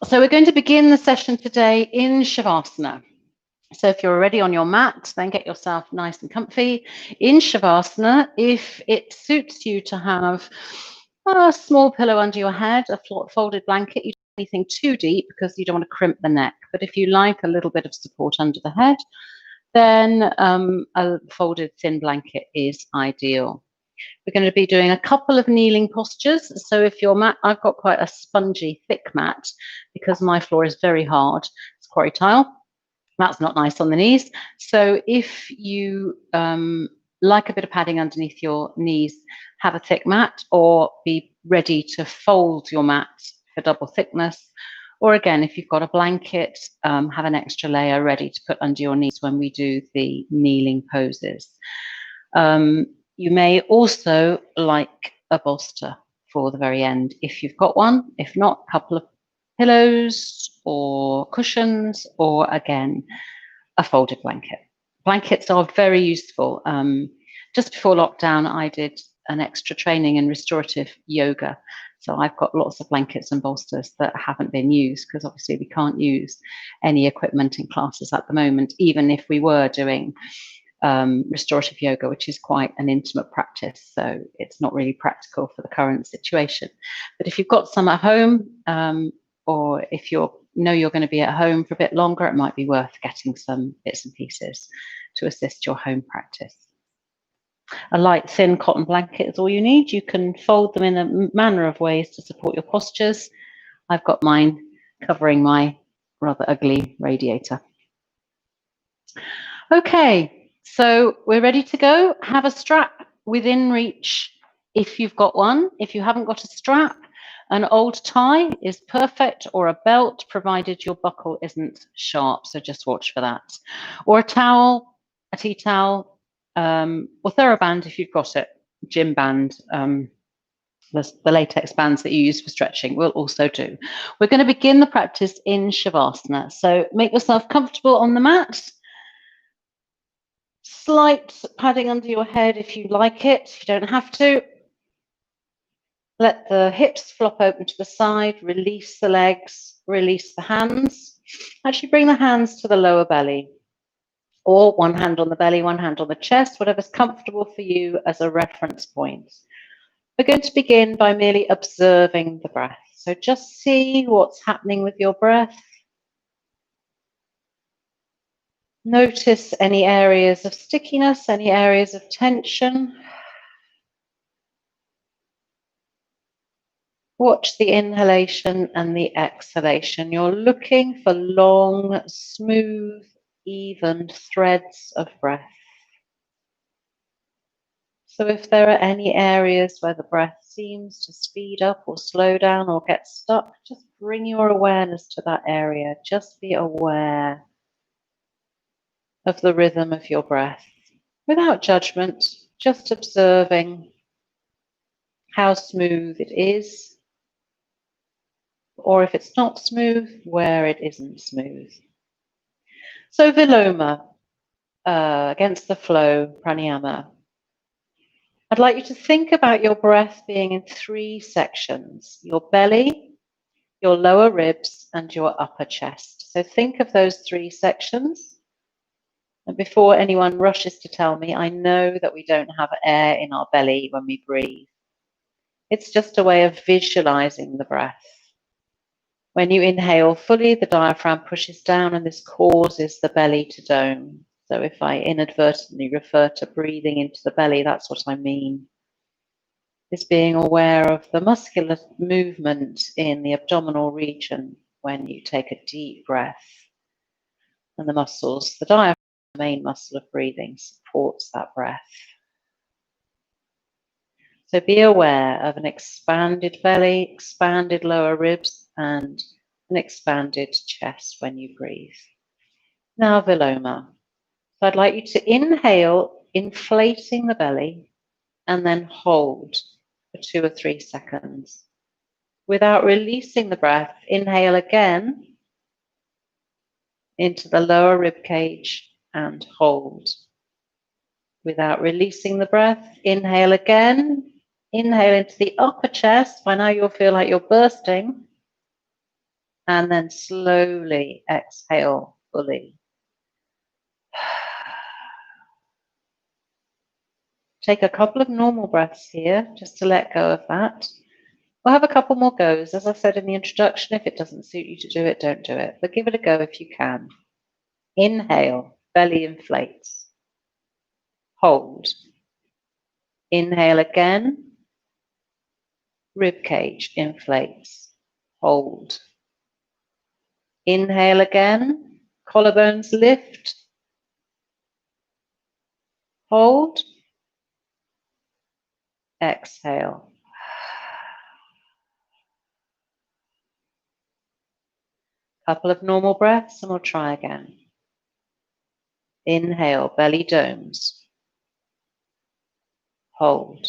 So we're going to begin the session today in Shavasana. So if you're already on your mat, then get yourself nice and comfy. In Shavasana, if it suits you to have a small pillow under your head, a folded blanket, you don't want anything too deep because you don't want to crimp the neck. But if you like a little bit of support under the head, then a folded thin blanket is ideal. We're going to be doing a couple of kneeling postures. So if your mat, I've got quite a spongy, thick mat because my floor is very hard. It's quarry tile. That's not nice on the knees. So if you like a bit of padding underneath your knees, have a thick mat or be ready to fold your mat for double thickness. Or again, if you've got a blanket, have an extra layer ready to put under your knees when we do the kneeling poses. You may also like a bolster for the very end if you've got one. If not, a couple of pillows or cushions, or again, a folded blanket. Blankets are very useful. Just before lockdown, I did an extra training in restorative yoga. So I've got lots of blankets and bolsters that haven't been used because obviously we can't use any equipment in classes at the moment, even if we were doing restorative yoga, which is quite an intimate practice. So it's not really practical for the current situation. But if you've got some at home, or if you're going to be at home for a bit longer, it might be worth getting some bits and pieces to assist your home practice. A light, thin cotton blanket is all you need. You can fold them in a manner of ways to support your postures. I've got mine covering my rather ugly radiator. Okay, so we're ready to go. Have a strap within reach if you've got one. If you haven't got a strap, an old tie is perfect, or a belt, provided your buckle isn't sharp, so just watch for that. Or a towel, a tea towel, or TheraBand if you've got it, gym band, the latex bands that you use for stretching will also do. We're going to begin the practice in Shavasana, so make yourself comfortable on the mat. Slight padding under your head if you like it, you don't have to. Let the hips flop open to the side, release the legs, release the hands. Actually bring the hands to the lower belly, or one hand on the belly, one hand on the chest, whatever's comfortable for you as a reference point. We're going to begin by merely observing the breath. So just see what's happening with your breath. Notice any areas of stickiness, any areas of tension. Watch the inhalation and the exhalation. You're looking for long, smooth, even threads of breath. So if there are any areas where the breath seems to speed up or slow down or get stuck, just bring your awareness to that area. Just be aware of the rhythm of your breath without judgment, just observing how smooth it is, or if it's not smooth, where it isn't smooth. So Viloma, against the flow, pranayama. I'd like you to think about your breath being in three sections: your belly, your lower ribs, and your upper chest. So think of those three sections. And before anyone rushes to tell me, I know that we don't have air in our belly when we breathe. It's just a way of visualizing the breath. When you inhale fully, the diaphragm pushes down and this causes the belly to dome. So if I inadvertently refer to breathing into the belly, that's what I mean. Is being aware of the muscular movement in the abdominal region when you take a deep breath. And the muscles, the diaphragm, the main muscle of breathing, supports that breath. So be aware of an expanded belly, expanded lower ribs, and an expanded chest when you breathe. Now Viloma. So I'd like you to inhale, inflating the belly, and then hold for 2 or 3 seconds. Without releasing the breath, inhale again into the lower rib cage and hold. Without releasing the breath, inhale again. Inhale into the upper chest. By now you'll feel like you're bursting. And then slowly exhale fully. Take a couple of normal breaths here, just to let go of that. We'll have a couple more goes. As I said in the introduction, if it doesn't suit you to do it, don't do it. But give it a go if you can. Inhale, belly inflates. Hold. Inhale again. Rib cage inflates. Hold. Inhale again. Collarbones lift. Hold. Exhale. Couple of normal breaths and we'll try again. Inhale, belly domes. Hold.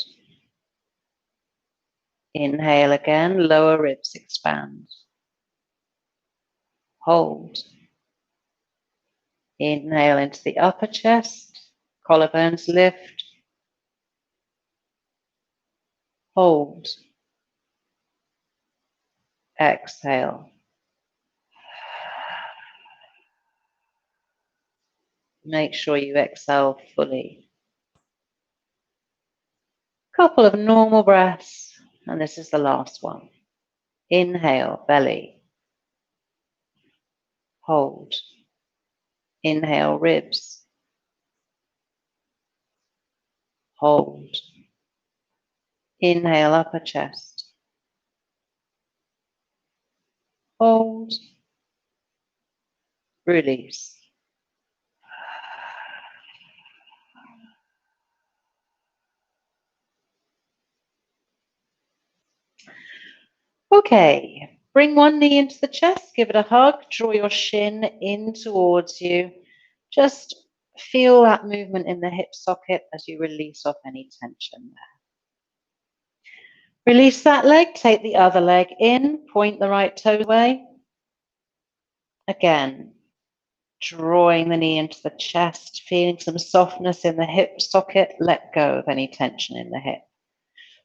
Inhale again, lower ribs expand. Hold. Inhale into the upper chest, collarbones lift. Hold. Exhale. Make sure you exhale fully. Couple of normal breaths, and this is the last one. Inhale, belly. Hold. Inhale, ribs. Hold. Inhale, upper chest. Hold. Release. Okay, bring one knee into the chest, give it a hug, draw your shin in towards you. Just feel that movement in the hip socket as you release off any tension there. Release that leg, take the other leg in, point the right toe away. Again, drawing the knee into the chest, feeling some softness in the hip socket, let go of any tension in the hip.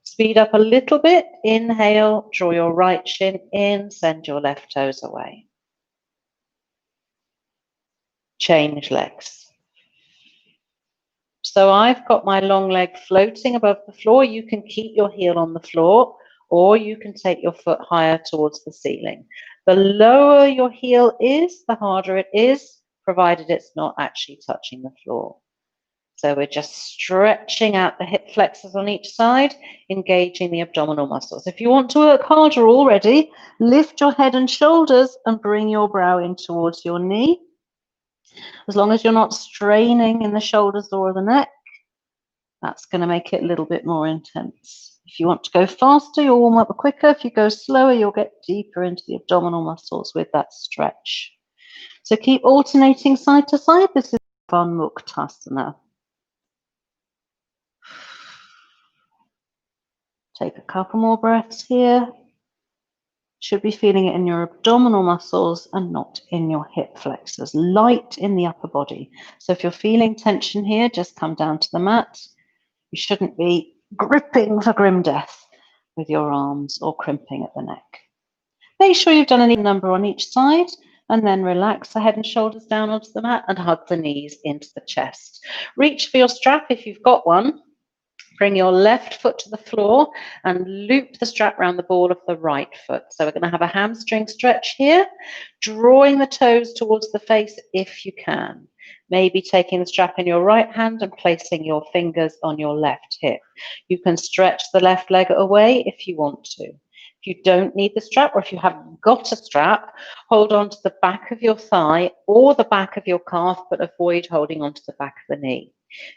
Speed up a little bit, inhale, draw your right shin in, send your left toes away. Change legs. So I've got my long leg floating above the floor. You can keep your heel on the floor, or you can take your foot higher towards the ceiling. The lower your heel is, the harder it is, provided it's not actually touching the floor. So we're just stretching out the hip flexors on each side, engaging the abdominal muscles. If you want to work harder already, lift your head and shoulders and bring your brow in towards your knee. As long as you're not straining in the shoulders or the neck, that's going to make it a little bit more intense. If you want to go faster, you'll warm up quicker. If you go slower, you'll get deeper into the abdominal muscles with that stretch. So keep alternating side to side. This is Muktasana. Take a couple more breaths here. Should be feeling it in your abdominal muscles and not in your hip flexors. Light in the upper body. So if you're feeling tension here, just come down to the mat. You shouldn't be gripping for grim death with your arms or crimping at the neck. Make sure you've done an even number on each side and then relax the head and shoulders down onto the mat and hug the knees into the chest. Reach for your strap if you've got one. Bring your left foot to the floor and loop the strap around the ball of the right foot. So we're going to have a hamstring stretch here, drawing the toes towards the face if you can. Maybe taking the strap in your right hand and placing your fingers on your left hip. You can stretch the left leg away if you want to. If you don't need the strap, or if you haven't got a strap, hold on to the back of your thigh or the back of your calf, but avoid holding on to the back of the knee.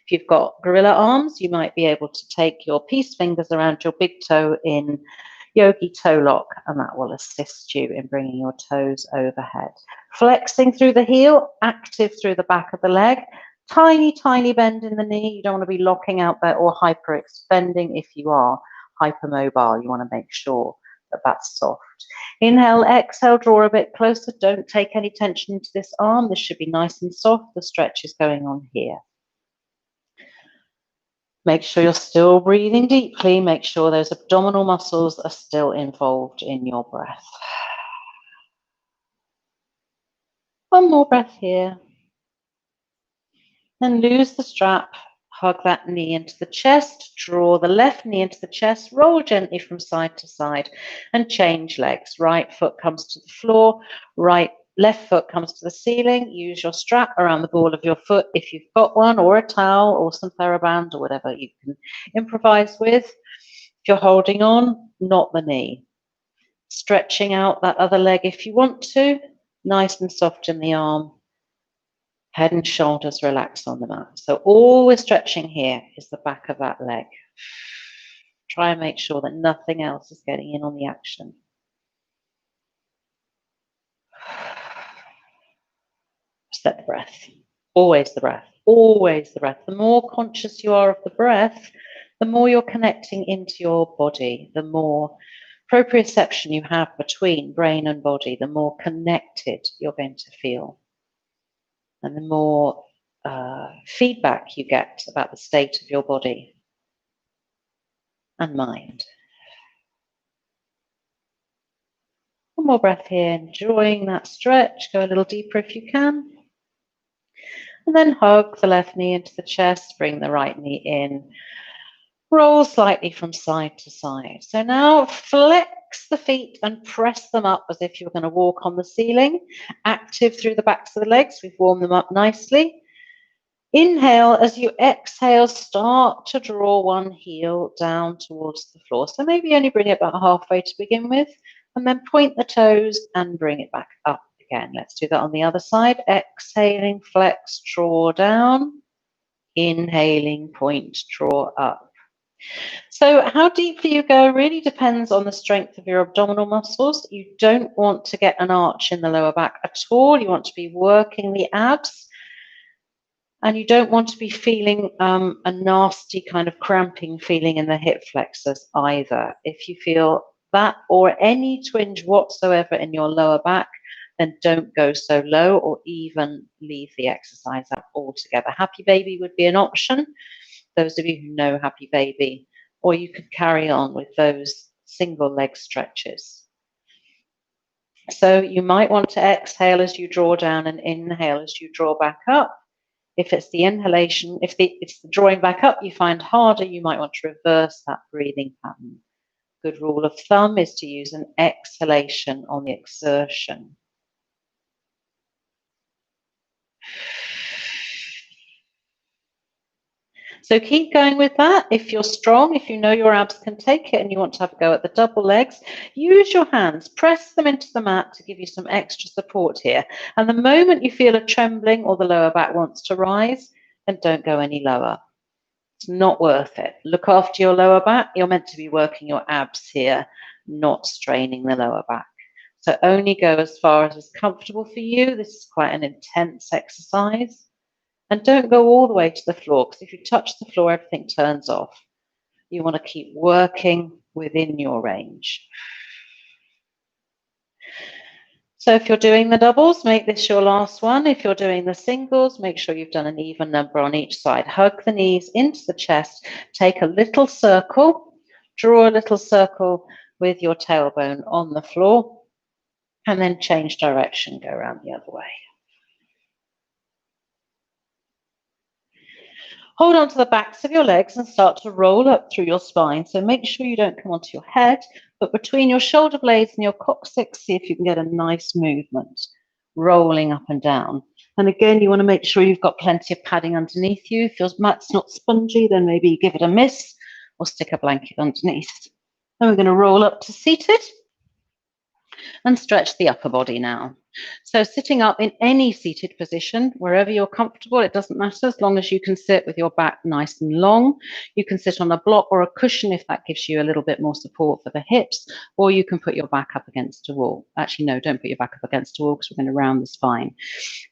If you've got gorilla arms, you might be able to take your peace fingers around your big toe in yogi toe lock, and that will assist you in bringing your toes overhead. Flexing through the heel, active through the back of the leg. Tiny, tiny bend in the knee. You don't want to be locking out there or hyper-extending. If you are hypermobile, you want to make sure that that's soft. Inhale, exhale, draw a bit closer. Don't take any tension into this arm. This should be nice and soft. The stretch is going on here. Make sure you're still breathing deeply. Make sure those abdominal muscles are still involved in your breath. One more breath here. Then lose the strap, hug that knee into the chest, draw the left knee into the chest, roll gently from side to side, and change legs. Right foot comes to the floor, left foot comes to the ceiling. Use your strap around the ball of your foot if you've got one, or a towel, or some TheraBand, or whatever you can improvise with. If you're holding on, not the knee. Stretching out that other leg if you want to, nice and soft in the arm. Head and shoulders relax on the mat. So all we're stretching here is the back of that leg. Try and make sure that nothing else is getting in on the action. Set the breath. Always the breath. Always the breath. The more conscious you are of the breath, the more you're connecting into your body, the more proprioception you have between brain and body, the more connected you're going to feel. And the more feedback you get about the state of your body and mind. One more breath here, enjoying that stretch. Go a little deeper if you can. And then hug the left knee into the chest, bring the right knee in. Roll slightly from side to side. So now flex the feet and press them up as if you were going to walk on the ceiling. Active through the backs of the legs. We've warmed them up nicely. Inhale. As you exhale, start to draw one heel down towards the floor. So maybe only bring it about halfway to begin with, and then point the toes and bring it back up again. Let's do that on the other side. Exhaling, flex, draw down. Inhaling, point, draw up. So how deeply you go really depends on the strength of your abdominal muscles. You don't want to get an arch in the lower back at all. You want to be working the abs. And you don't want to be feeling a nasty kind of cramping feeling in the hip flexors either. If you feel that or any twinge whatsoever in your lower back, then don't go so low or even leave the exercise out altogether. Happy baby would be an option. Those of you who know Happy Baby, or you could carry on with those single leg stretches. So you might want to exhale as you draw down and inhale as you draw back up. If it's the inhalation, if it's the drawing back up you find harder, you might want to reverse that breathing pattern. Good rule of thumb is to use an exhalation on the exertion. So keep going with that. If you're strong, if you know your abs can take it and you want to have a go at the double legs, use your hands, press them into the mat to give you some extra support here. And the moment you feel a trembling or the lower back wants to rise, then don't go any lower. It's not worth it. Look after your lower back. You're meant to be working your abs here, not straining the lower back. So only go as far as is comfortable for you. This is quite an intense exercise. And don't go all the way to the floor, because if you touch the floor, everything turns off. You want to keep working within your range. So if you're doing the doubles, make this your last one. If you're doing the singles, make sure you've done an even number on each side. Hug the knees into the chest, take a little circle, draw a little circle with your tailbone on the floor, and then change direction, go around the other way. Hold on to the backs of your legs and start to roll up through your spine. So make sure you don't come onto your head, but between your shoulder blades and your coccyx, see if you can get a nice movement, rolling up and down. And again, you want to make sure you've got plenty of padding underneath you. If your mat's not spongy, then maybe give it a miss or stick a blanket underneath. Then we're going to roll up to seated and stretch the upper body now. So sitting up in any seated position, wherever you're comfortable, it doesn't matter as long as you can sit with your back nice and long. You can sit on a block or a cushion if that gives you a little bit more support for the hips, or you can put your back up against a wall. Actually, no, don't put your back up against a wall because we're going to round the spine.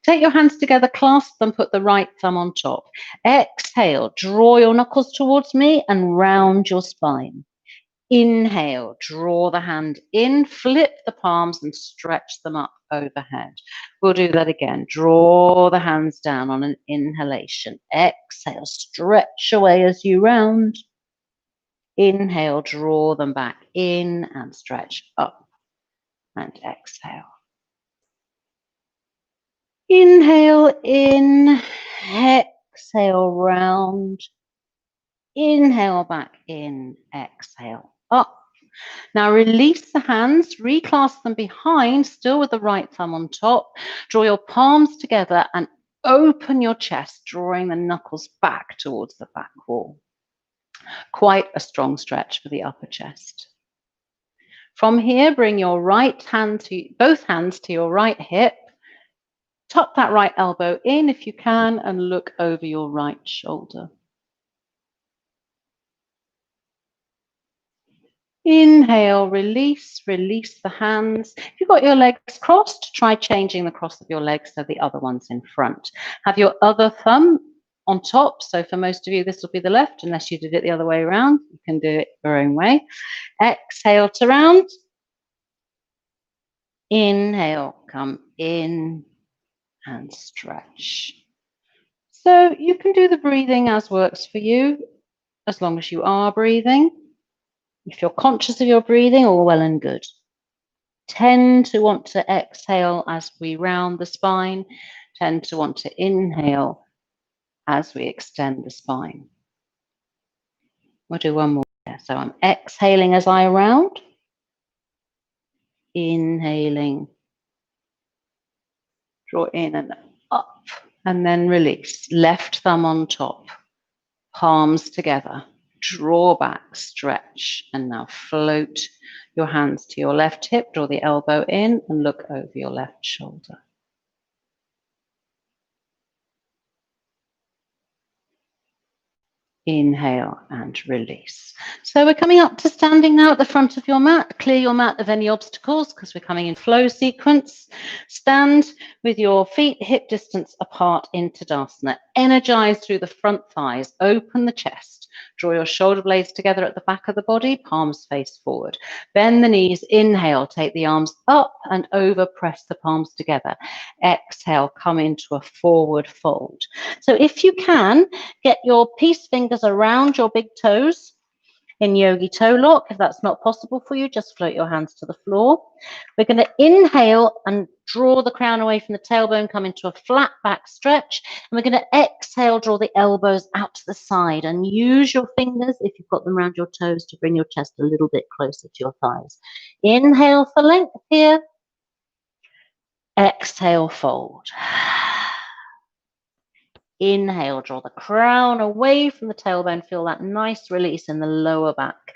Take your hands together, clasp them, put the right thumb on top. Exhale, draw your knuckles towards me and round your spine. Inhale, draw the hand in, flip the palms and stretch them up overhead. We'll do that again. Draw the hands down on an inhalation. Exhale, stretch away as you round. Inhale, draw them back in and stretch up. And exhale. Inhale in, exhale round, inhale back in, exhale up. Now release the hands, reclasp them behind, still with the right thumb on top. Draw your palms together and open your chest, drawing the knuckles back towards the back wall. Quite a strong stretch for the upper chest. From here, bring your both hands to your right hip. Tuck that right elbow in if you can and look over your right shoulder. Inhale, release the hands. If you've got your legs crossed, try changing the cross of your legs so the other one's in front. Have your other thumb on top. So for most of you, this will be the left, unless you did it the other way around. You can do it your own way. Exhale to round. Inhale, come in and stretch. So you can do the breathing as works for you, as long as you are breathing. If you're conscious of your breathing, all well and good. Tend to want to exhale as we round the spine, tend to want to inhale as we extend the spine. We'll do one more. So I'm exhaling as I round, inhaling, draw in and up, and then release. Left thumb on top, palms together. Draw back, stretch, and now float your hands to your left hip, draw the elbow in and look over your left shoulder. Inhale and release. So we're coming up to standing now at the front of your mat. Clear your mat of any obstacles because we're coming in flow sequence. Stand with your feet hip distance apart in Tadasana. Energize through the front thighs. Open the chest. Draw your shoulder blades together at the back of the body, palms face forward. Bend the knees, inhale, take the arms up and over, press the palms together. Exhale, come into a forward fold. So if you can, get your peace fingers around your big toes in yogi toe lock. If that's not possible for you, just float your hands to the floor. We're going to inhale and draw the crown away from the tailbone, come into a flat back stretch. And we're going to exhale, draw the elbows out to the side and use your fingers, if you've got them around your toes, to bring your chest a little bit closer to your thighs. Inhale for length here. Exhale, fold. Inhale, draw the crown away from the tailbone. Feel that nice release in the lower back.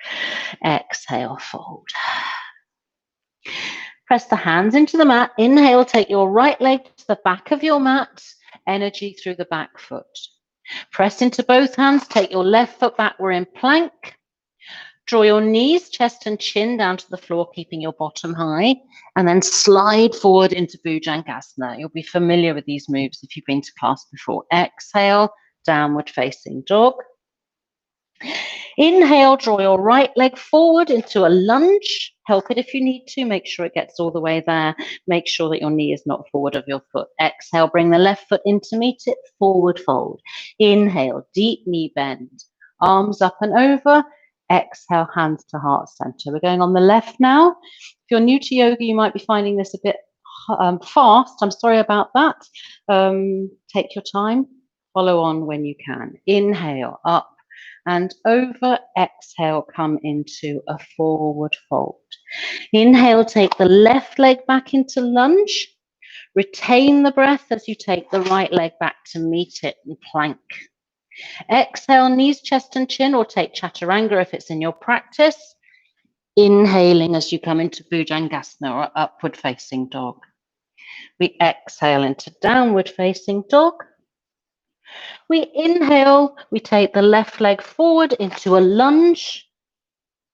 Exhale, fold. Press the hands into the mat. Inhale, take your right leg to the back of your mat. Energy through the back foot. Press into both hands. Take your left foot back. We're in plank. Draw your knees, chest and chin down to the floor, keeping your bottom high, and then slide forward into Bhujangasana. You'll be familiar with these moves if you've been to class before. Exhale, downward facing dog. Inhale, draw your right leg forward into a lunge. Help it if you need to. Make sure it gets all the way there. Make sure that your knee is not forward of your foot. Exhale, bring the left foot in to meet it. Forward fold. Inhale, deep knee bend. Arms up and over. Exhale, hands to heart center. We're going on the left now. If you're new to yoga, you might be finding this a bit fast. I'm sorry about that. Take your time. Follow on when you can. Inhale, up and over. Exhale, come into a forward fold. Inhale, take the left leg back into lunge. Retain the breath as you take the right leg back to meet it in plank. Exhale, knees, chest and chin, or take chaturanga if it's in your practice. Inhaling as you come into Bhujangasana or upward facing dog. We exhale into downward facing dog. We inhale, we take the left leg forward into a lunge.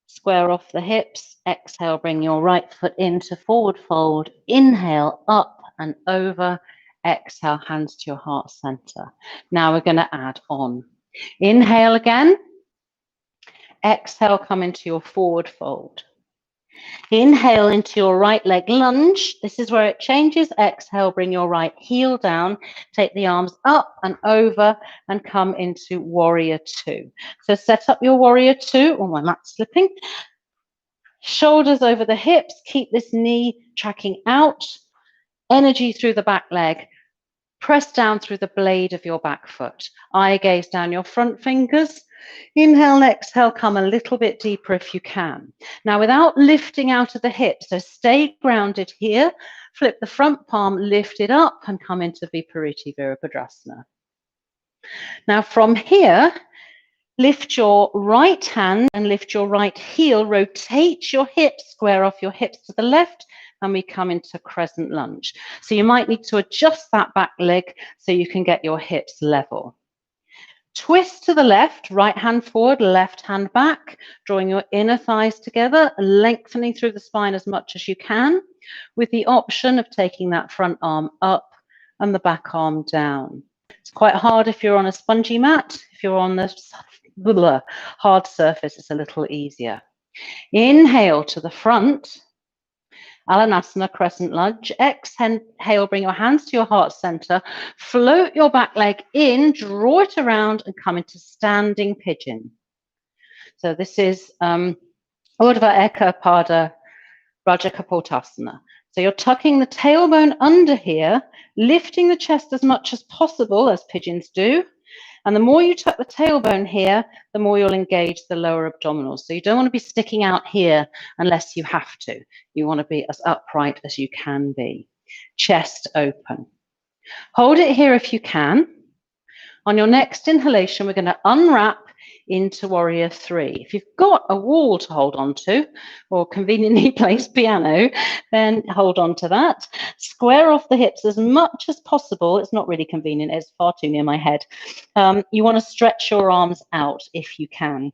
Square off the hips. Exhale, bring your right foot into forward fold. Inhale, up and over. Exhale, hands to your heart center. Now we're going to add on. Inhale again. Exhale, come into your forward fold. Inhale into your right leg lunge. This is where it changes. Exhale, bring your right heel down. Take the arms up and over and come into warrior two. So set up your warrior two. Oh, my mat's slipping. Shoulders over the hips. Keep this knee tracking out. Energy through the back leg. Press down through the blade of your back foot. Eye gaze down your front fingers. Inhale and exhale, come a little bit deeper if you can. Now, without lifting out of the hips, so stay grounded here. Flip the front palm, lift it up, and come into Vipariti Virabhadrasana. Now, from here, lift your right hand and lift your right heel. Rotate your hips, square off your hips to the left, and we come into crescent lunge. So you might need to adjust that back leg so you can get your hips level. Twist to the left, right hand forward, left hand back, drawing your inner thighs together, lengthening through the spine as much as you can, with the option of taking that front arm up and the back arm down. It's quite hard if you're on a spongy mat. If you're on the hard surface, it's a little easier. Inhale to the front. Alanasana, crescent lunge. Exhale, bring your hands to your heart center. Float your back leg in, draw it around, and come into standing pigeon. So this is Urdhva Eka Pada Rajakapotasana. So you're tucking the tailbone under here, lifting the chest as much as possible, as pigeons do. And the more you tuck the tailbone here, the more you'll engage the lower abdominals. So you don't want to be sticking out here unless you have to. You want to be as upright as you can be. Chest open. Hold it here if you can. On your next inhalation, we're going to unwrap into Warrior 3. If you've got a wall to hold on to, or conveniently placed piano, then hold on to that. Square off the hips as much as possible. It's not really convenient, it's far too near my head. You want to stretch your arms out if you can.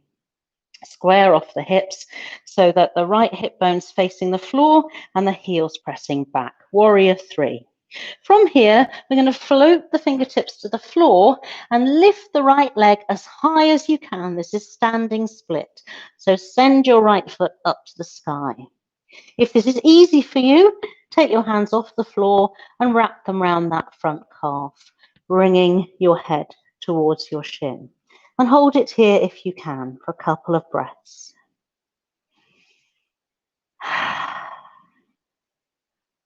Square off the hips so that the right hip bone's facing the floor and the heels pressing back. Warrior 3. From here, we're going to float the fingertips to the floor and lift the right leg as high as you can. This is standing split. So send your right foot up to the sky. If this is easy for you, take your hands off the floor and wrap them around that front calf, bringing your head towards your shin. And hold it here if you can for a couple of breaths.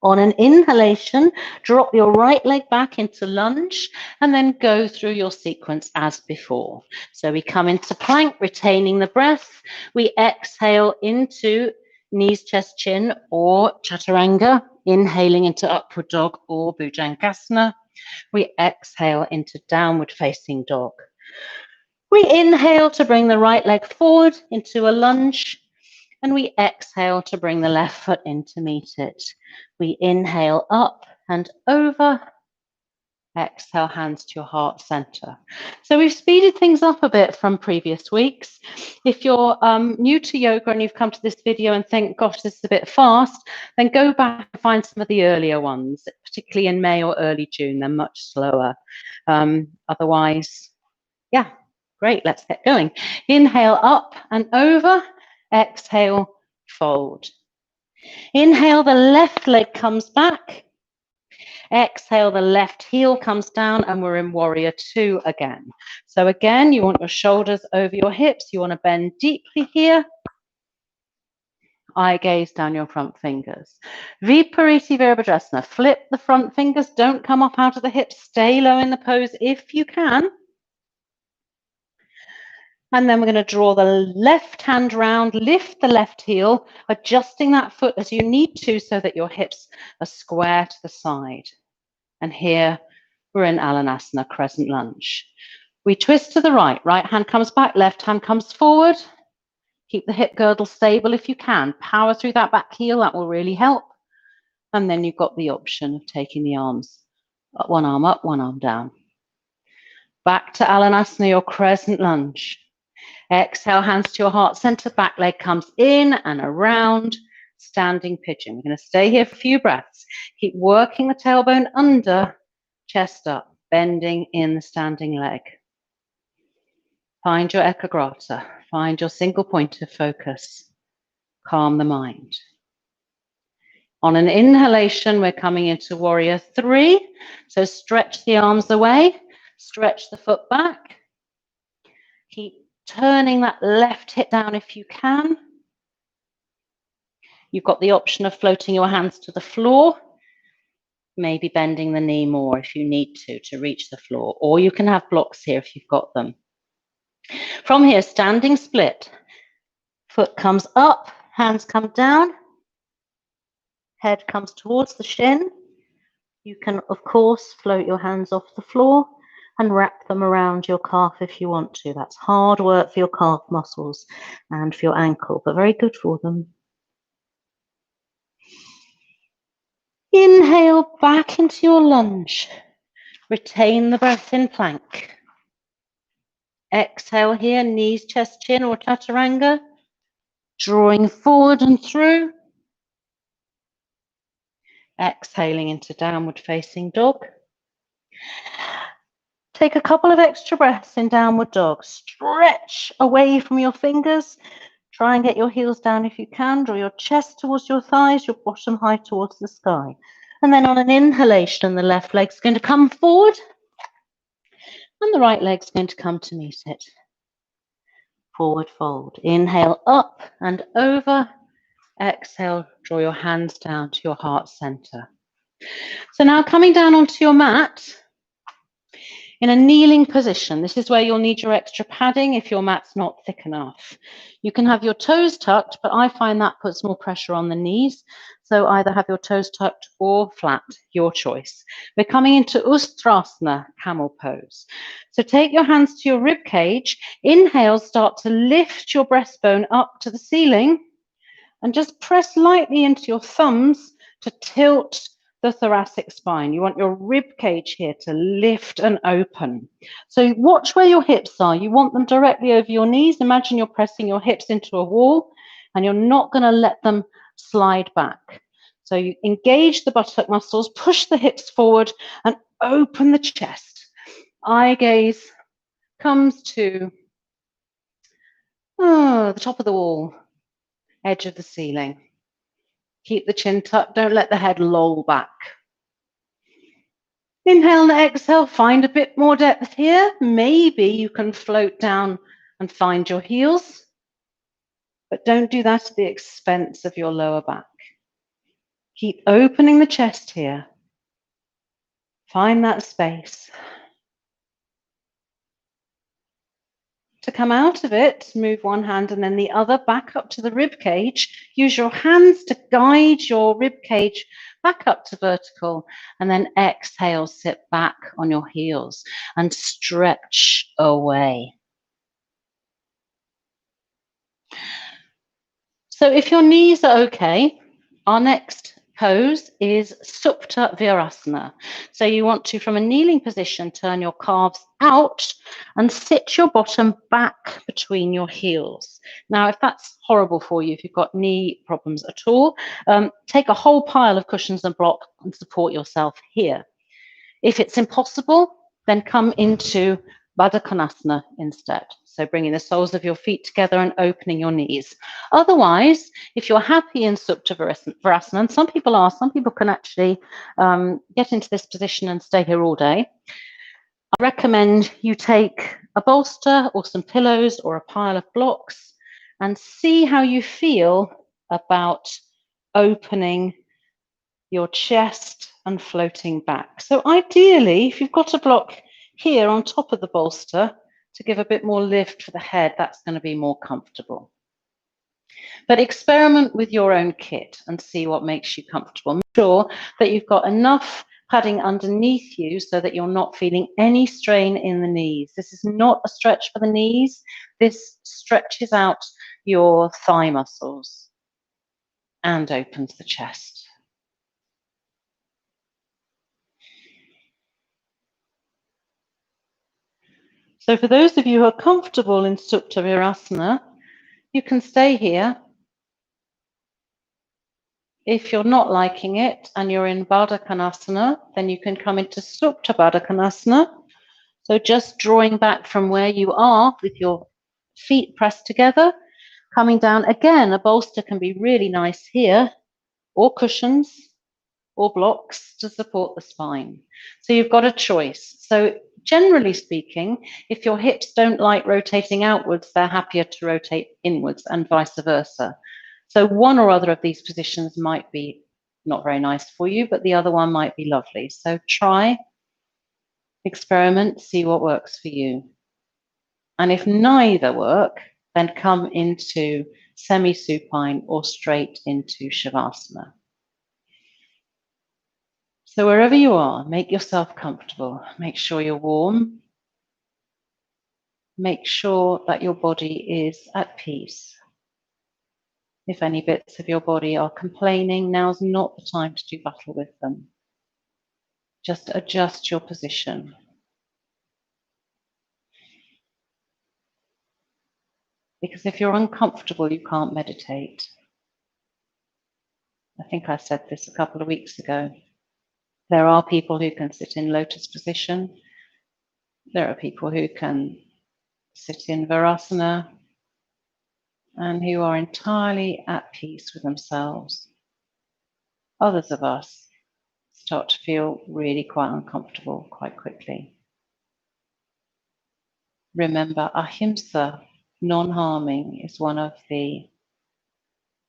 On an inhalation, drop your right leg back into lunge and then go through your sequence as before. So we come into plank, retaining the breath. We exhale into knees, chest, chin, or chaturanga, inhaling into upward dog or bhujangasana. We exhale into downward facing dog. We inhale to bring the right leg forward into a lunge. And we exhale to bring the left foot in to meet it. We inhale up and over. Exhale, hands to your heart center. So we've speeded things up a bit from previous weeks. If you're new to yoga and you've come to this video and think, gosh, this is a bit fast, then go back and find some of the earlier ones, particularly in May or early June. They're much slower. Otherwise, yeah, great, let's get going. Inhale up and over. Exhale, fold. Inhale, the left leg comes back. Exhale, the left heel comes down, and we're in Warrior 2 again. So again, you want your shoulders over your hips. You want to bend deeply here. Eye gaze down your front fingers. Vipariti Virabhadrasana. Flip the front fingers. Don't come up out of the hips. Stay low in the pose if you can. And then we're going to draw the left hand round, lift the left heel, adjusting that foot as you need to so that your hips are square to the side. And here we're in Alanasana, crescent lunge. We twist to the right. Right hand comes back, left hand comes forward. Keep the hip girdle stable if you can. Power through that back heel, that will really help. And then you've got the option of taking the arms, one arm up, one arm down. Back to Alanasana, your crescent lunge. Exhale, hands to your heart center, back leg comes in and around, standing pigeon. We're going to stay here for a few breaths. Keep working the tailbone under, chest up, bending in the standing leg. Find your ekagrata, find your single point of focus. Calm the mind. On an inhalation, we're coming into Warrior 3. So stretch the arms away, stretch the foot back. Keep turning that left hip down if you can. You've got the option of floating your hands to the floor. maybe bending the knee more if you need to reach the floor, or you can have blocks here if you've got them. From here, standing split. Foot comes up, hands come down, head comes towards the shin. You can, of course, float your hands off the floor and wrap them around your calf if you want to. That's hard work for your calf muscles and for your ankle, but very good for them. Inhale back into your lunge. Retain the breath in plank. Exhale here, knees, chest, chin, or chaturanga. Drawing forward and through. Exhaling into downward facing dog. Take a couple of extra breaths in downward dog. Stretch away from your fingers. Try and get your heels down if you can. Draw your chest towards your thighs, your bottom high towards the sky. And then on an inhalation, the left leg's going to come forward and the right leg's going to come to meet it. Forward fold. Inhale up and over. Exhale, draw your hands down to your heart center. So now coming down onto your mat in a kneeling position. This is where you'll need your extra padding if your mat's not thick enough. You can have your toes tucked, but I find that puts more pressure on the knees. So either have your toes tucked or flat, your choice. We're coming into Ustrasana, camel pose. So take your hands to your rib cage. Inhale, start to lift your breastbone up to the ceiling and just press lightly into your thumbs to tilt the thoracic spine. You want your rib cage here to lift and open. So watch where your hips are. You want them directly over your knees. Imagine you're pressing your hips into a wall and you're not going to let them slide back. So you engage the buttock muscles, push the hips forward and open the chest. Eye gaze comes to the top of the wall, edge of the ceiling. Keep the chin tucked, don't let the head loll back. Inhale and exhale, find a bit more depth here. Maybe you can float down and find your heels, but don't do that at the expense of your lower back. Keep opening the chest here. Find that space. To come out of it, move one hand and then the other back up to the rib cage. Use your hands to guide your rib cage back up to vertical, and then exhale, sit back on your heels and stretch away. So if your knees are okay, our next pose is Supta Virasana. So you want to, from a kneeling position, turn your calves out and sit your bottom back between your heels. Now, if that's horrible for you, if you've got knee problems at all, take a whole pile of cushions and block and support yourself here. If it's impossible, then come into Baddha Konasana instead. So bringing the soles of your feet together and opening your knees. Otherwise, if you're happy in Supta Virasana, and some people can actually get into this position and stay here all day, I recommend you take a bolster or some pillows or a pile of blocks and see how you feel about opening your chest and floating back. So ideally, if you've got a block here on top of the bolster to give a bit more lift for the head, that's going to be more comfortable. But experiment with your own kit and see what makes you comfortable. Make sure that you've got enough padding underneath you so that you're not feeling any strain in the knees. This is not a stretch for the knees. This stretches out your thigh muscles and opens the chest. So for those of you who are comfortable in Supta Virasana, you can stay here. If you're not liking it and you're in Baddha Konasana, then you can come into Supta Baddha Konasana. So just drawing back from where you are with your feet pressed together, coming down. Again, a bolster can be really nice here, or cushions, or blocks to support the spine. So you've got a choice. So generally speaking, if your hips don't like rotating outwards, they're happier to rotate inwards and vice versa. So one or other of these positions might be not very nice for you, but the other one might be lovely. So try, experiment, see what works for you. And if neither work, then come into semi-supine or straight into Shavasana. So wherever you are, make yourself comfortable. Make sure you're warm. Make sure that your body is at peace. If any bits of your body are complaining, now's not the time to do battle with them. Just adjust your position. Because if you're uncomfortable, you can't meditate. I think I said this a couple of weeks ago. There are people who can sit in lotus position. There are people who can sit in Virasana and who are entirely at peace with themselves. Others of us start to feel really quite uncomfortable quite quickly. Remember, ahimsa, non-harming, is one of the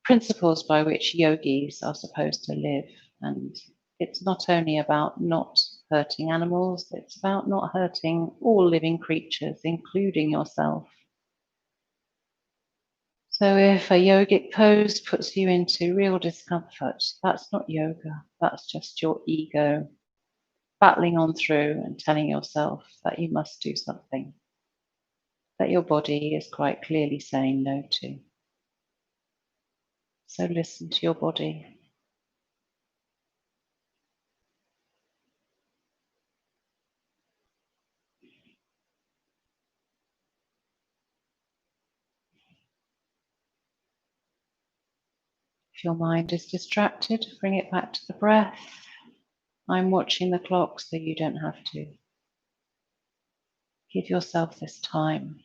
principles by which yogis are supposed to live. And it's not only about not hurting animals, it's about not hurting all living creatures, including yourself. So if a yogic pose puts you into real discomfort, that's not yoga, that's just your ego battling on through and telling yourself that you must do something that your body is quite clearly saying no to. So listen to your body. If your mind is distracted, bring it back to the breath. I'm watching the clock, so you don't have to. Give yourself this time.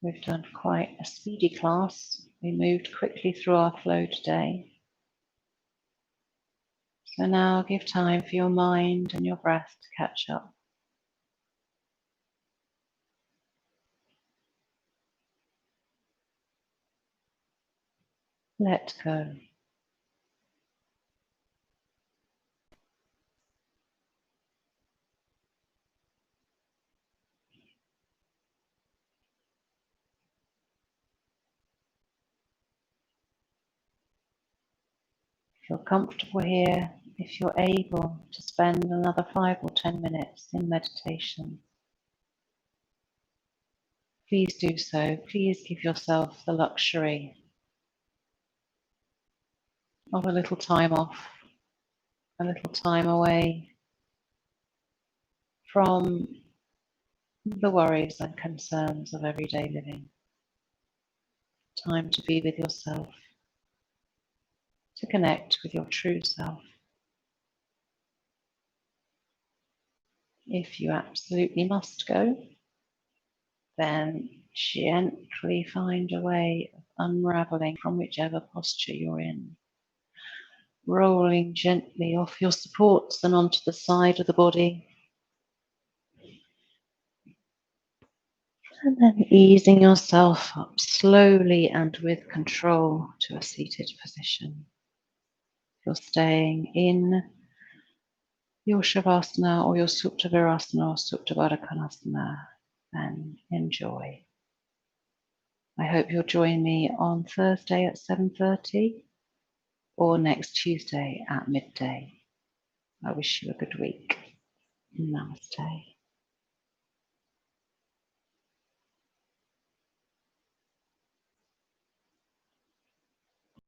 We've done quite a speedy class. We moved quickly through our flow today. So now give time for your mind and your breath to catch up. Let go. Feel comfortable here. If you're able to spend another 5 or 10 minutes in meditation, please do so. Please give yourself the luxury of a little time off, a little time away from the worries and concerns of everyday living. Time to be with yourself, to connect with your true self. If you absolutely must go, then gently find a way of unraveling from whichever posture you're in. Rolling gently off your supports and onto the side of the body. And then easing yourself up slowly and with control to a seated position. You're staying in your Shavasana or your Supta Virasana or Supta Baddha Konasana, then enjoy. I hope you'll join me on Thursday at 7:30 or next Tuesday at midday. I wish you a good week. Namaste.